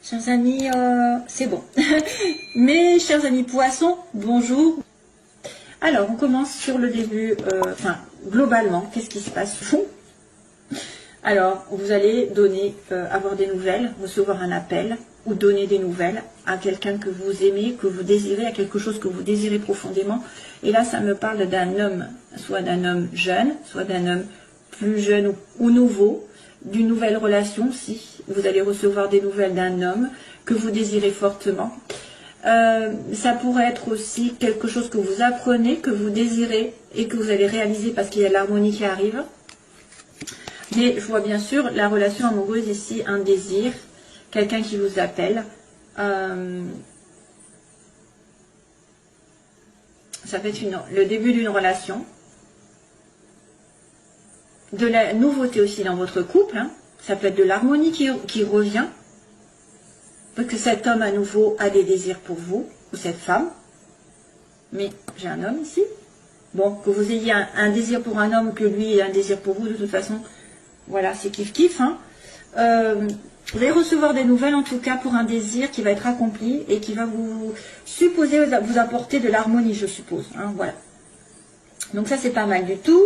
Chers amis, c'est bon. Mes chers amis poissons, bonjour. Alors, on commence sur le début, enfin, globalement, qu'est-ce qui se passe? Alors, vous allez donner, avoir des nouvelles, recevoir un appel, ou donner des nouvelles à quelqu'un que vous aimez, que vous désirez, à quelque chose que vous désirez profondément. Et là, ça me parle d'un homme, soit d'un homme jeune, soit d'un homme plus jeune ou nouveau, d'une nouvelle relation, si vous allez recevoir des nouvelles d'un homme que vous désirez fortement. Ça pourrait être aussi quelque chose que vous apprenez, que vous désirez et que vous allez réaliser parce qu'il y a l'harmonie qui arrive. Mais je vois bien sûr la relation amoureuse ici, un désir, quelqu'un qui vous appelle. Ça peut être le début d'une relation. De la nouveauté aussi dans votre couple. Hein. Ça peut être de l'harmonie qui revient. Parce que cet homme à nouveau a des désirs pour vous, ou cette femme. Mais j'ai un homme ici. Bon, que vous ayez un désir pour un homme, que lui ait un désir pour vous, de toute façon, voilà, c'est kiff-kiff. Hein. Vous allez recevoir des nouvelles, en tout cas, pour un désir qui va être accompli et qui va vous supposer vous apporter de l'harmonie, je suppose. Hein, voilà. Donc ça, c'est pas mal du tout.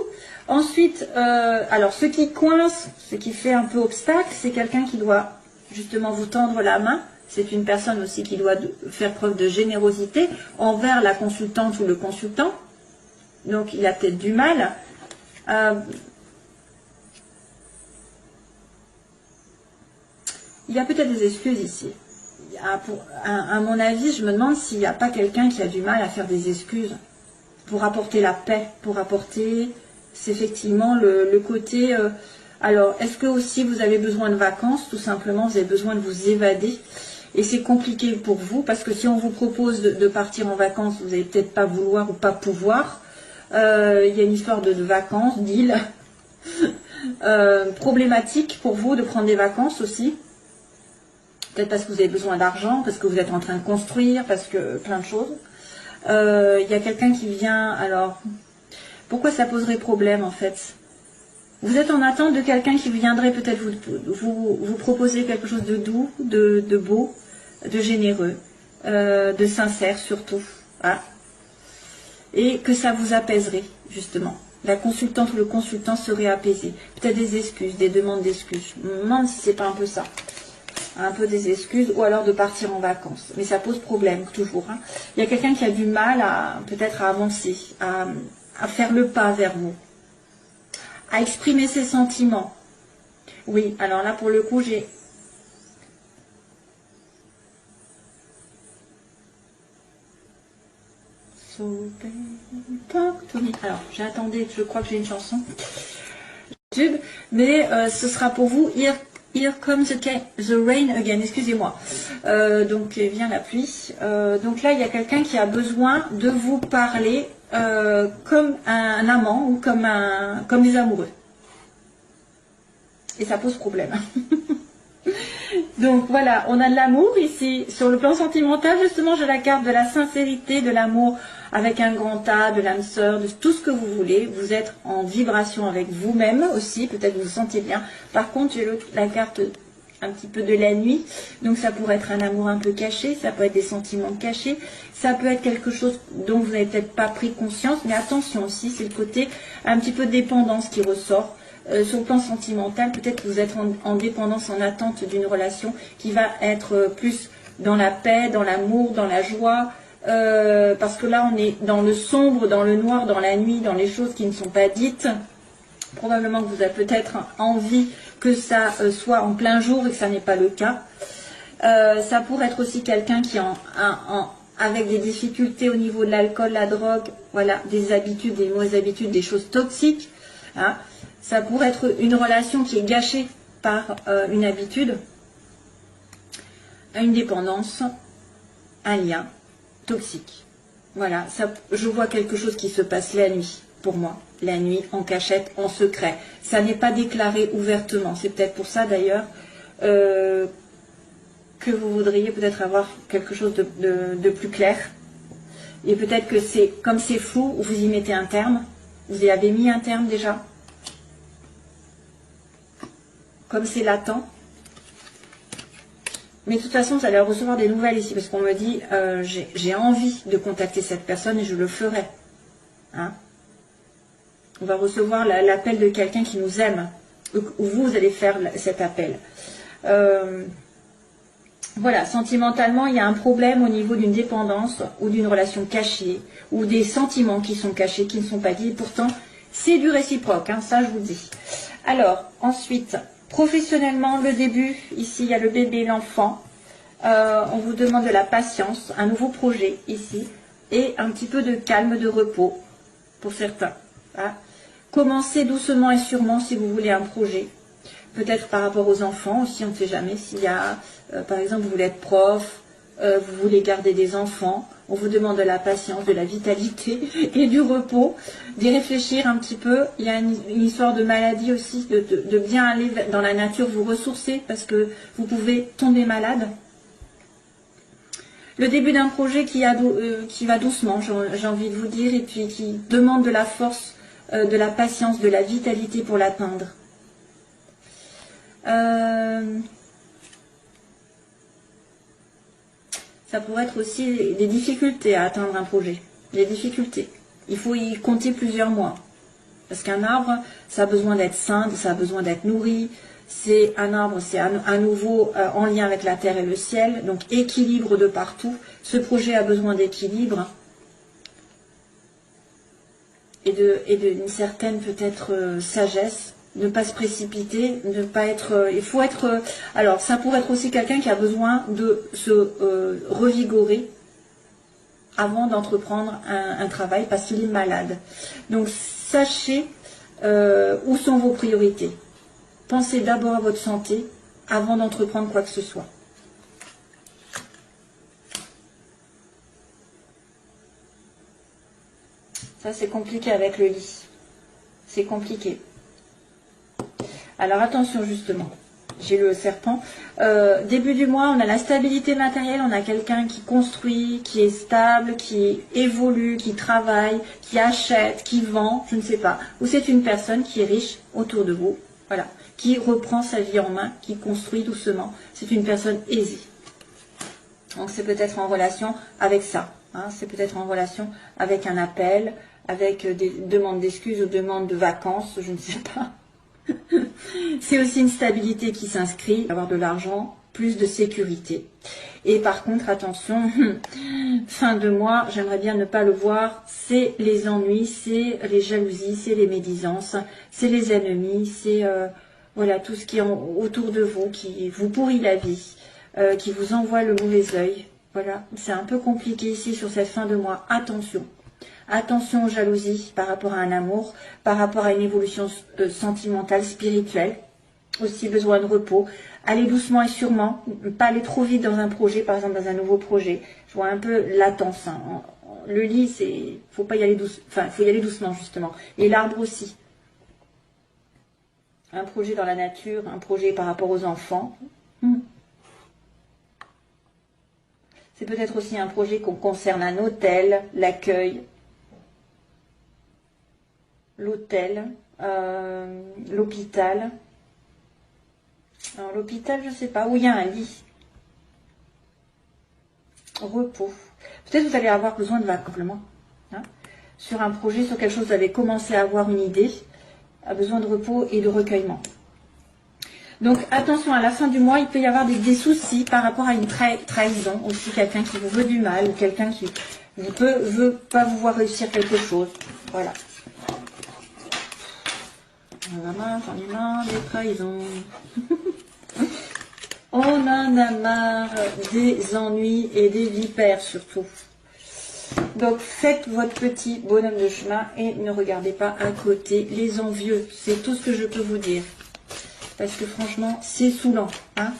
Ensuite, alors, ce qui coince, ce qui fait un peu obstacle, c'est quelqu'un qui doit justement vous tendre la main. C'est une personne aussi qui doit faire preuve de générosité envers la consultante ou le consultant. Donc, il a peut-être du mal. Il y a peut-être des excuses ici. À mon avis, je me demande s'il n'y a pas quelqu'un qui a du mal à faire des excuses pour apporter la paix, pour apporter, c'est effectivement le côté... alors, est-ce que aussi vous avez besoin de vacances? Tout simplement, vous avez besoin de vous évader. Et c'est compliqué pour vous, parce que si on vous propose de partir en vacances, vous n'allez peut-être pas vouloir ou pas pouvoir. Il y a une histoire de vacances, d'île. Problématique pour vous de prendre des vacances aussi. Peut-être parce que vous avez besoin d'argent, parce que vous êtes en train de construire, parce que plein de choses. Il y a quelqu'un qui vient, alors, pourquoi ça poserait problème en fait? Vous êtes en attente de quelqu'un qui viendrait peut-être vous proposer quelque chose de doux, de beau, de généreux, de sincère surtout. Hein, et que ça vous apaiserait, justement. La consultante ou le consultant serait apaisé. Peut-être des excuses, des demandes d'excuses. Je me demande si c'est pas un peu ça. Un peu des excuses, ou alors de partir en vacances. Mais ça pose problème, toujours. Hein. Il y a quelqu'un qui a du mal peut-être à avancer, à faire le pas vers vous, à exprimer ses sentiments. Oui, alors là, pour le coup, j'ai... Alors, j'attendais, je crois que j'ai une chanson. Mais ce sera pour vous, Here comes the rain again, excusez-moi. Donc vient la pluie. Donc là, il y a quelqu'un qui a besoin de vous parler comme un amant ou comme des amoureux. Et ça pose problème. Donc voilà, on a de l'amour ici. Sur le plan sentimental, justement, j'ai la carte de la sincérité, de l'amour avec un grand A, de l'âme sœur, de tout ce que vous voulez. Vous êtes en vibration avec vous-même aussi, peut-être vous vous sentez bien. Par contre, j'ai la carte un petit peu de la nuit. Donc ça pourrait être un amour un peu caché, ça peut être des sentiments cachés, ça peut être quelque chose dont vous n'avez peut-être pas pris conscience. Mais attention aussi, c'est le côté un petit peu de dépendance qui ressort. Sur le plan sentimental, peut-être que vous êtes en dépendance, en attente d'une relation qui va être plus dans la paix, dans l'amour, dans la joie, parce que là on est dans le sombre, dans le noir, dans la nuit, dans les choses qui ne sont pas dites. Probablement que vous avez peut-être envie que ça soit en plein jour et que ça n'est pas le cas. Ça pourrait être aussi quelqu'un qui avec des difficultés au niveau de l'alcool, la drogue, voilà, des habitudes, des mauvaises habitudes, des choses toxiques. Hein. Ça pourrait être une relation qui est gâchée par une habitude, une dépendance, un lien toxique. Voilà, ça, je vois quelque chose qui se passe la nuit, pour moi. La nuit, en cachette, en secret. Ça n'est pas déclaré ouvertement. C'est peut-être pour ça d'ailleurs que vous voudriez peut-être avoir quelque chose de plus clair. Et peut-être que c'est comme c'est flou, vous y mettez un terme. Vous y avez mis un terme déjà. Comme c'est latent, Mais de toute façon, vous allez recevoir des nouvelles ici, parce qu'on me dit, j'ai envie de contacter cette personne et je le ferai. Hein? On va recevoir l'appel de quelqu'un qui nous aime, ou vous allez faire cet appel. Voilà, sentimentalement, il y a un problème au niveau d'une dépendance ou d'une relation cachée, ou des sentiments qui sont cachés, qui ne sont pas dits. Et pourtant, c'est du réciproque, hein, ça je vous dis. Alors, ensuite, professionnellement, le début, ici, il y a le bébé, l'enfant. On vous demande de la patience, un nouveau projet, ici, et un petit peu de calme, de repos, pour certains. Hein. Commencez doucement et sûrement si vous voulez un projet. Peut-être par rapport aux enfants aussi, on ne sait jamais. S'il y a, par exemple, vous voulez être prof, vous voulez garder des enfants, on vous demande de la patience, de la vitalité et du repos, d'y réfléchir un petit peu. Il y a une histoire de maladie aussi, de bien aller dans la nature, vous ressourcer, parce que vous pouvez tomber malade. Le début d'un projet qui va doucement, j'ai envie de vous dire, et puis qui demande de la force, de la patience, de la vitalité pour l'atteindre. Ça pourrait être aussi des difficultés à atteindre un projet. Des difficultés. Il faut y compter plusieurs mois. Parce qu'un arbre, ça a besoin d'être sain, ça a besoin d'être nourri. C'est un arbre, c'est à nouveau en lien avec la terre et le ciel. Donc équilibre de partout. Ce projet a besoin d'équilibre. Et d'une certaine peut-être sagesse. Ne pas se précipiter, ne pas être... il faut être... alors, ça pourrait être aussi quelqu'un qui a besoin de se revigorer avant d'entreprendre un travail parce qu'il est malade. Donc, sachez où sont vos priorités. Pensez d'abord à votre santé avant d'entreprendre quoi que ce soit. Ça, c'est compliqué avec le lit. C'est compliqué. Alors attention justement, j'ai le serpent. Début du mois, on a la stabilité matérielle, on a quelqu'un qui construit, qui est stable, qui évolue, qui travaille, qui achète, qui vend, je ne sais pas. Ou c'est une personne qui est riche autour de vous, voilà, qui reprend sa vie en main, qui construit doucement. C'est une personne aisée. Donc c'est peut-être en relation avec ça. Hein, c'est peut-être en relation avec un appel, avec des demandes d'excuses ou demandes de vacances, je ne sais pas. C'est aussi une stabilité qui s'inscrit, avoir de l'argent, plus de sécurité. Et par contre, attention, fin de mois, j'aimerais bien ne pas le voir, c'est les ennuis, c'est les jalousies, c'est les médisances, c'est les ennemis, c'est voilà, tout ce qui est autour de vous, qui vous pourrit la vie, qui vous envoie le mauvais œil. Voilà, c'est un peu compliqué ici sur cette fin de mois. Attention. Attention aux jalousies par rapport à un amour, par rapport à une évolution sentimentale, spirituelle. Aussi besoin de repos. Allez doucement et sûrement, pas aller trop vite dans un projet, par exemple dans un nouveau projet. Je vois un peu latence. Hein. Le lit, faut pas y aller doucement. Enfin, faut y aller doucement justement. Et l'arbre aussi. Un projet dans la nature, un projet par rapport aux enfants. C'est peut-être aussi un projet qu'on concerne un hôtel, l'accueil. L'hôtel, l'hôpital. Alors l'hôpital, je ne sais pas, où il y a un lit. Repos. Peut-être vous allez avoir besoin de vacances, hein, sur un projet, sur quelque chose, vous avez commencé à avoir une idée, a besoin de repos et de recueillement. Donc attention, à la fin du mois, il peut y avoir des soucis par rapport à une trahison, aussi quelqu'un qui vous veut du mal, ou quelqu'un qui veut pas vous voir réussir quelque chose. Voilà. On en a marre, j'en ai marre des trahisons. On en a marre des ennuis et des vipères surtout. Donc faites votre petit bonhomme de chemin et ne regardez pas à côté les envieux. C'est tout ce que je peux vous dire. Parce que franchement, c'est saoulant. Hein,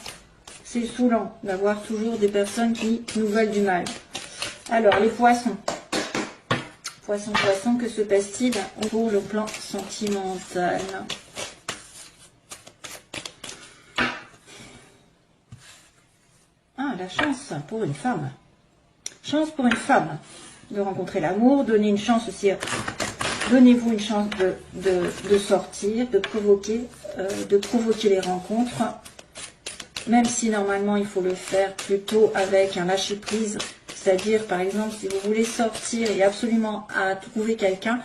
c'est saoulant d'avoir toujours des personnes qui nous veulent du mal. Alors, les poissons. Poisson, que se passe-t-il pour le plan sentimental? Ah, la chance pour une femme. Chance pour une femme de rencontrer l'amour. Donnez une chance aussi. Donnez-vous une chance de sortir, de provoquer les rencontres. même si normalement il faut le faire plutôt avec un lâcher-prise, c'est-à-dire par exemple si vous voulez sortir et absolument à trouver quelqu'un,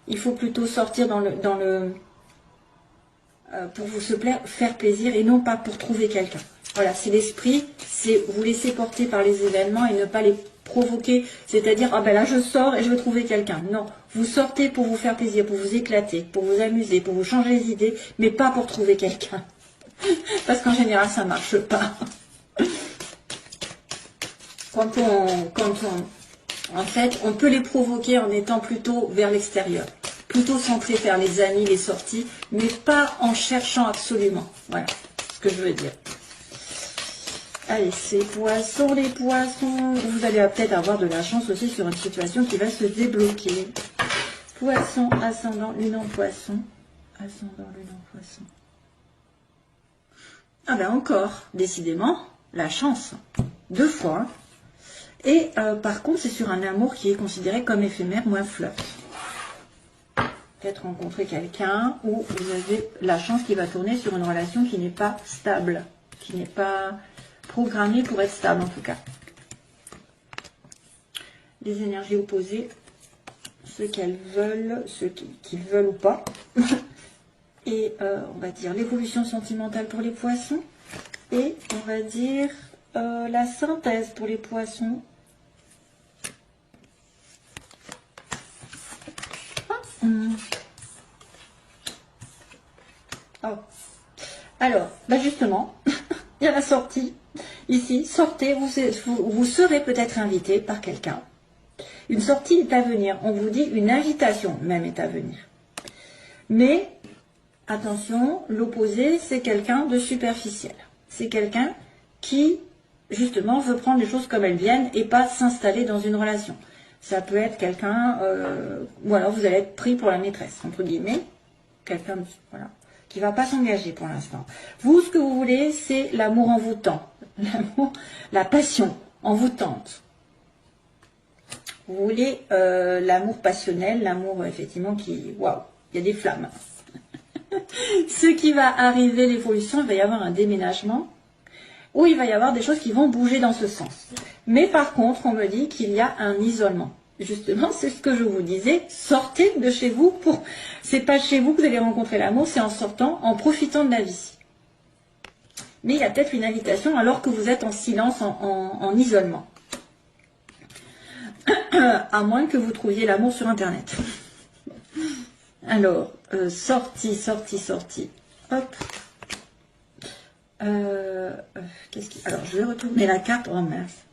il faut plutôt sortir pour faire plaisir et non pas pour trouver quelqu'un. Voilà, c'est l'esprit, c'est vous laisser porter par les événements et ne pas les provoquer, c'est-à-dire, ah ben là je sors et je veux trouver quelqu'un. Non, vous sortez pour vous faire plaisir, pour vous éclater, pour vous amuser, pour vous changer les idées, mais pas pour trouver quelqu'un. Parce qu'en général, ça marche pas. En fait, on peut les provoquer en étant plutôt vers l'extérieur, plutôt centré vers les amis, les sorties, mais pas en cherchant absolument. Voilà ce que je veux dire. Allez, c'est poissons, les poissons. Vous allez peut-être avoir de la chance aussi sur une situation qui va se débloquer. Poisson, ascendant, lune en poisson. Ascendant, lune en poisson. Ah ben encore, décidément, la chance. 2 fois. Et par contre, c'est sur un amour qui est considéré comme éphémère ou un flirt. Peut-être rencontrer quelqu'un où vous avez la chance qui va tourner sur une relation qui n'est pas stable, qui n'est pas programmée pour être stable en tout cas. Les énergies opposées, ce qu'elles veulent, ce qu'ils veulent ou pas. Et on va dire l'évolution sentimentale pour les poissons. Et on va dire la synthèse pour les poissons. Oh. Alors, bah justement, il y a la sortie. Ici, sortez, vous serez peut-être invité par quelqu'un. Une sortie est à venir. On vous dit une invitation même est à venir. Mais, attention, l'opposé, c'est quelqu'un de superficiel. C'est quelqu'un qui, justement, veut prendre les choses comme elles viennent et pas s'installer dans une relation. Ça peut être quelqu'un, ou alors vous allez être pris pour la maîtresse, entre guillemets. Quelqu'un, voilà, qui ne va pas s'engager pour l'instant. Vous, ce que vous voulez, c'est l'amour envoûtant. L'amour, la passion envoûtante. Vous voulez l'amour passionnel, l'amour, effectivement, qui, waouh, il y a des flammes. Ce qui va arriver, l'évolution, il va y avoir un déménagement, où il va y avoir des choses qui vont bouger dans ce sens. Mais par contre, on me dit qu'il y a un isolement. Justement, c'est ce que je vous disais, sortez de chez vous. C'est pas chez vous que vous allez rencontrer l'amour, c'est en sortant, en profitant de la vie. Mais il y a peut-être une invitation alors que vous êtes en silence, en isolement. À moins que vous trouviez l'amour sur Internet. Alors, sortie. Hop. Alors, je vais retourner la carte. Oh mince,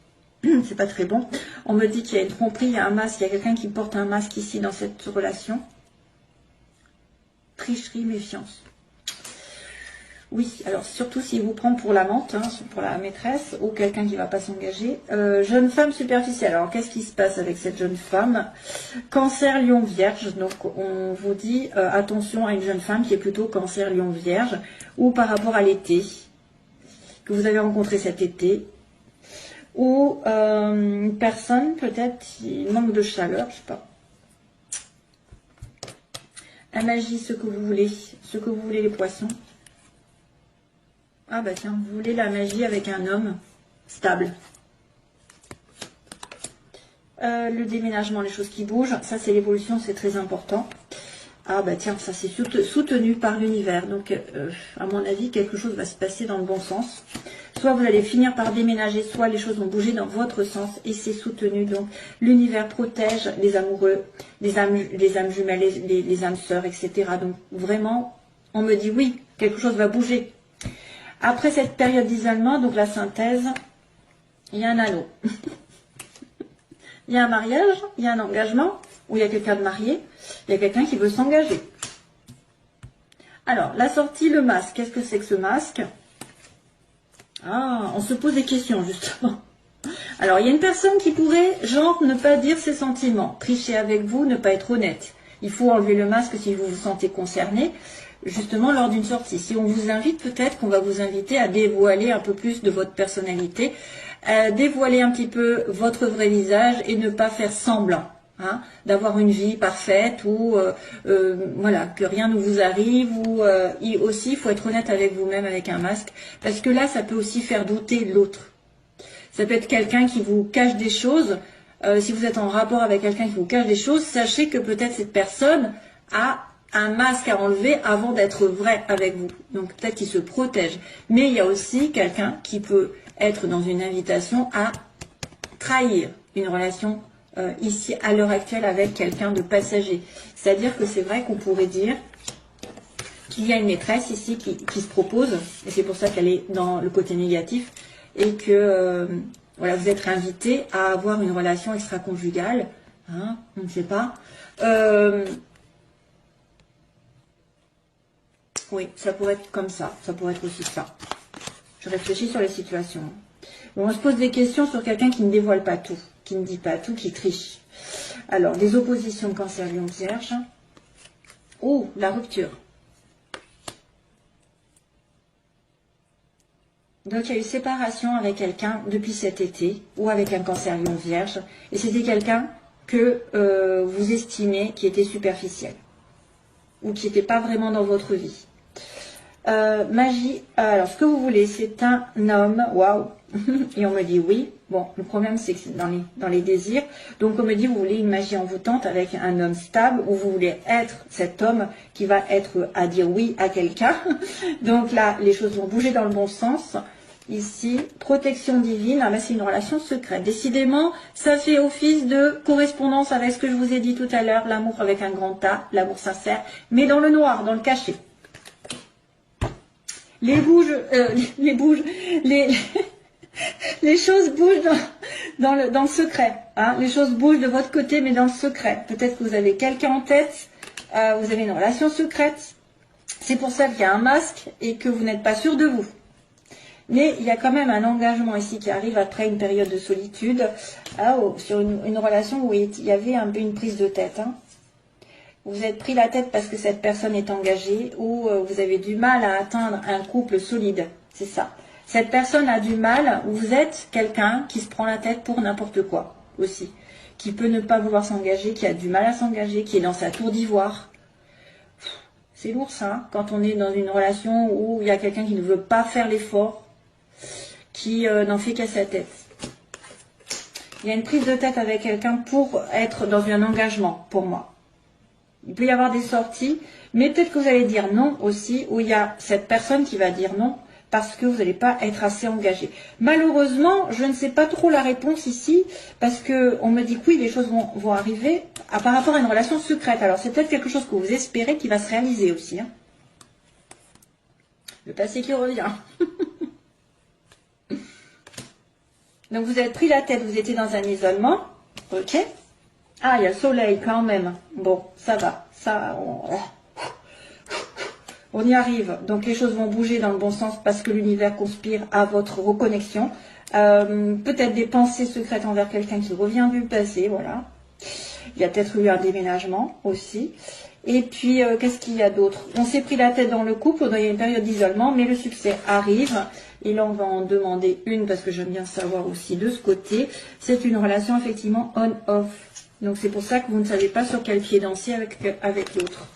c'est pas très bon. On me dit qu'il y a une tromperie, il y a un masque, il y a quelqu'un qui porte un masque ici dans cette relation. Tricherie, méfiance. Oui, alors surtout s'il vous prend pour l'amante, hein, pour la maîtresse, ou quelqu'un qui ne va pas s'engager. Jeune femme superficielle. Alors, qu'est-ce qui se passe avec cette jeune femme? Cancer, lion, vierge. Donc, on vous dit attention à une jeune femme qui est plutôt cancer, lion, vierge, ou par rapport à l'été, que vous avez rencontré cet été, ou une personne peut-être qui manque de chaleur, je sais pas. La magie, ce que vous voulez les poissons. Ah bah tiens, vous voulez la magie avec un homme stable. Le déménagement, les choses qui bougent, ça c'est l'évolution, c'est très important. Ah bah tiens, ça c'est soutenu par l'univers. Donc à mon avis, quelque chose va se passer dans le bon sens. Soit vous allez finir par déménager, soit les choses vont bouger dans votre sens et c'est soutenu. Donc l'univers protège les amoureux, les âmes jumelles, les âmes sœurs, etc. Donc vraiment, on me dit oui, quelque chose va bouger. Après cette période d'isolement, donc la synthèse, il y a un anneau. Il y a un mariage, il y a un engagement, où il y a quelqu'un de marié, il y a quelqu'un qui veut s'engager. Alors, la sortie, le masque. Qu'est-ce que c'est que ce masque? Ah, on se pose des questions, justement. Alors, il y a une personne qui pourrait, genre, ne pas dire ses sentiments, tricher avec vous, ne pas être honnête. Il faut enlever le masque si vous vous sentez concerné. Justement lors d'une sortie. Si on vous invite, peut-être qu'on va vous inviter à dévoiler un peu plus de votre personnalité, dévoiler un petit peu votre vrai visage et ne pas faire semblant. hein, d'avoir une vie parfaite ou voilà, que rien ne vous arrive, ou aussi il faut être honnête avec vous-même avec un masque, parce que là ça peut aussi faire douter l'autre. Ça peut être quelqu'un qui vous cache des choses. Si vous êtes en rapport avec quelqu'un qui vous cache des choses, sachez que peut-être cette personne a un masque à enlever avant d'être vrai avec vous. Donc peut-être qu'il se protège. Mais il y a aussi quelqu'un qui peut être dans une invitation à trahir une relation ici à l'heure actuelle avec quelqu'un de passager. C'est-à-dire que c'est vrai qu'on pourrait dire qu'il y a une maîtresse ici qui se propose, et c'est pour ça qu'elle est dans le côté négatif, et que voilà, vous êtes invité à avoir une relation extra-conjugale, hein, on ne sait pas. Oui, ça pourrait être comme ça pourrait être aussi ça. Je réfléchis sur les situations. Bon, on se pose des questions sur quelqu'un qui ne dévoile pas tout, qui ne dit pas tout, qui triche. Alors, des oppositions Cancer, Lion, Vierge. Oh, la rupture. Donc, il y a eu séparation avec quelqu'un depuis cet été, ou avec un Cancer, Lion, Vierge. Et c'était quelqu'un que vous estimez qui était superficiel, ou qui n'était pas vraiment dans votre vie. Magie, alors ce que vous voulez, c'est un homme, waouh, et on me dit oui. Bon, le problème c'est que c'est dans les désirs, donc on me dit vous voulez une magie envoûtante avec un homme stable, ou vous voulez être cet homme qui va être à dire oui à quelqu'un. Donc là, les choses vont bouger dans le bon sens. Ici, protection divine, ah ben c'est une relation secrète. Décidément, ça fait office de correspondance avec ce que je vous ai dit tout à l'heure, l'amour avec un grand A, l'amour sincère, mais dans le noir, dans le cachet. Les choses bougent dans le secret. Hein. Les choses bougent de votre côté, mais dans le secret. Peut-être que vous avez quelqu'un en tête, vous avez une relation secrète. C'est pour ça qu'il y a un masque et que vous n'êtes pas sûr de vous. Mais il y a quand même un engagement ici qui arrive après une période de solitude, sur une relation où il y avait un peu une prise de tête. Hein. Vous êtes pris la tête parce que cette personne est engagée, ou vous avez du mal à atteindre un couple solide. C'est ça. Cette personne a du mal, ou vous êtes quelqu'un qui se prend la tête pour n'importe quoi aussi. Qui peut ne pas vouloir s'engager, qui a du mal à s'engager, qui est dans sa tour d'ivoire. C'est lourd ça, hein, quand on est dans une relation où il y a quelqu'un qui ne veut pas faire l'effort, qui n'en fait qu'à sa tête. Il y a une prise de tête avec quelqu'un pour être dans un engagement, pour moi. Il peut y avoir des sorties, mais peut-être que vous allez dire non aussi, où il y a cette personne qui va dire non, parce que vous n'allez pas être assez engagé. Malheureusement, je ne sais pas trop la réponse ici, parce qu'on me dit que oui, les choses vont arriver par rapport à une relation secrète. Alors c'est peut-être quelque chose que vous espérez qui va se réaliser aussi. Hein. Le passé qui revient. Donc vous avez pris la tête, vous étiez dans un isolement, ok. Ah, il y a le soleil quand même. Bon, ça va. Ça, on y arrive. Donc les choses vont bouger dans le bon sens parce que l'univers conspire à votre reconnexion. Peut-être des pensées secrètes envers quelqu'un qui revient du passé, voilà. Il y a peut-être eu un déménagement aussi. Et puis, qu'est-ce qu'il y a d'autre? On s'est pris la tête dans le couple, il y a une période d'isolement, mais le succès arrive. Et là, on va en demander une parce que j'aime bien savoir aussi de ce côté. C'est une relation effectivement on-off. Donc c'est pour ça que vous ne savez pas sur quel pied danser avec l'autre.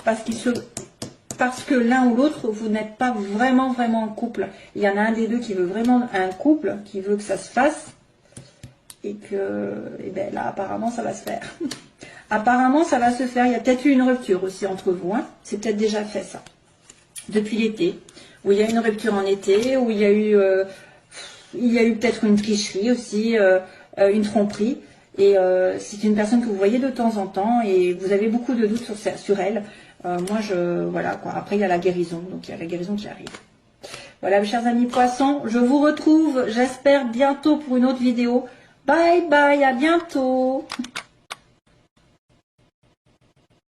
Parce que l'un ou l'autre, vous n'êtes pas vraiment en couple. Il y en a un des deux qui veut vraiment un couple, qui veut que ça se fasse. Et que, et ben là, apparemment, ça va se faire. Apparemment, ça va se faire. Il y a peut-être eu une rupture aussi entre vous. Hein. C'est peut-être déjà fait, ça. Depuis l'été. Où il y a une rupture en été, où il y a eu peut-être une tricherie aussi, une tromperie. Et c'est une personne que vous voyez de temps en temps et vous avez beaucoup de doutes sur elle. Voilà quoi. Après, il y a la guérison. Donc, il y a la guérison qui arrive. Voilà, mes chers amis poissons. Je vous retrouve, j'espère, bientôt pour une autre vidéo. Bye bye, à bientôt.